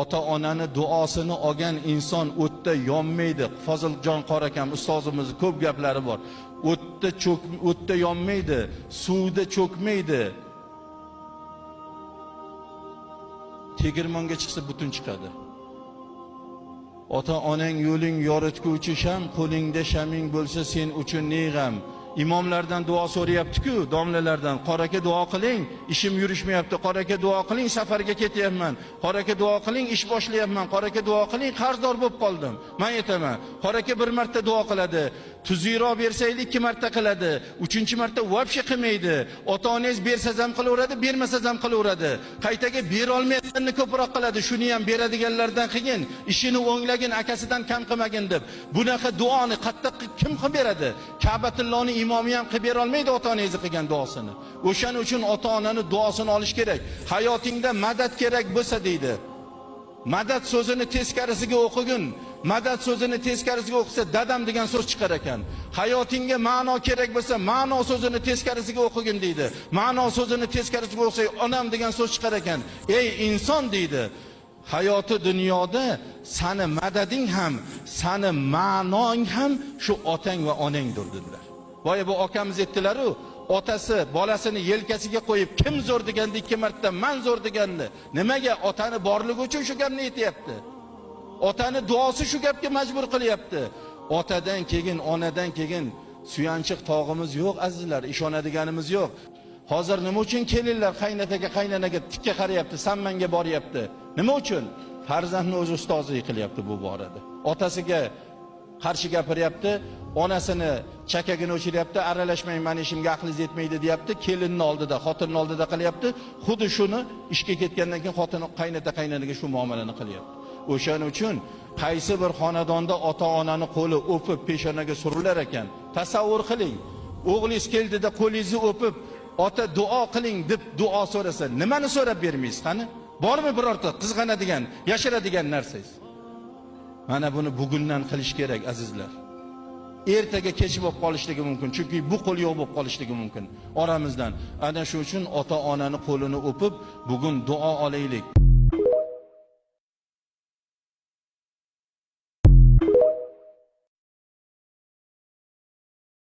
ota onani duosini olgan inson o'tda yonmaydi. Foziljon Qorakam ustozimiz ko'p gaplari bor. O'tda yonmaydi, suvda cho'kmaydi. Tegirmonga chiqsa butun chiqadi. Ota onang yo'ling yoritguvchi sham, qo'lingda shaming bo'lsa sen uchun ne g'am. İmomlardan duo so'rayapti-ku, domlalardan, qoraka duo qiling, ishim yurishmayapti, qoraka duo qiling, safarga ketyapman, qoraka duo qiling, ish boshlayapman, qoraka duo qiling, qarzdor bo'lib qoldim. Men aytaman, qoraka bir marta duo qiladi, tuziyroq bersaylik 2 marta qiladi, 3-marta vobshe qilmaydi. Ota-onangiz bersangiz ham qilaveradi, bermasangiz ham qilaveradi. Qaytaga bera olmayotganini ko'proq qiladi. Shuni ham beradiganlardan qilgin, ishini o'nglagin, akasidan kam qilmagin deb. Bunaqa duoni qattiq kim qilib beradi? Ka'batullohni imomi ham qilib bera olmaydi ota-onangiz qilgan duosini. O'shaning uchun ota-onani duosini olish kerak. Hayotingda madad kerak bo'lsa deydi. Madad so'zini teskarisiga o'qigin. Madad so'zini teskarisiga o'qisa dadam degan so'z chiqar ekan. Hayotingga ma'no kerak bo'lsa ma'no so'zini teskarisiga o'qigin deydi. Ma'no so'zini teskarisiga o'qsa onam degan so'z chiqar ekan. Ey inson deydi. Hayoti dunyoda seni madading ham, seni ma'noing ham shu otang va onangdir dedilar. Boya bu akamiz aytdilar-ku, otasi bolasini yelkasiga qo'yib kim zo'r deganda 2 marta men zo'r degandi. Nimaga? Otani borligi uchun shu gapni aytayapti. Otani duosi shu gapga majbur qilyapti. Otadan keyin, onadan keyin suyanchiq tog'imiz yo'q azizlar, ishonadiganimiz yo'q. Hozir nima uchun kelinlar qaynataga, qaynanaga tikka qarayapti, sammanga boryapti? Nima uchun? Farzandni o'z ustozlik qilyapti bu borada. Otasiga qarshi gapiryapti, onasini chakagini o'chiryapti, aralashmang, meni ishimga aqlingiz yetmaydi deyapti, kelinning oldida, xotinning oldida qilyapti. Xuddi shuni ishga ketgandan keyin xotini qaynanaga shu muomalani qilyapti. O'shaning uchun qaysi bir xonadonda ota-onani qo'li o'pib peshonaga surilar ekan. Tasavvur qiling. O'g'lingiz keldida qo'lingizni o'pib, ota duo qiling deb duo so'rasa, nimani so'rab bermaysiz qani? Bormi birorta qizg'anadigan, yashiradigan narsangiz? Mana buni bugundan qilish kerak azizlar. Ertaga kech bo'lib qolishligi mumkin, chunki bu qo'l yo'q bo'lib qolishligi mumkin oramizdan. Ana shu uchun ota-onani qo'lini o'pib, bugun duo olaylik.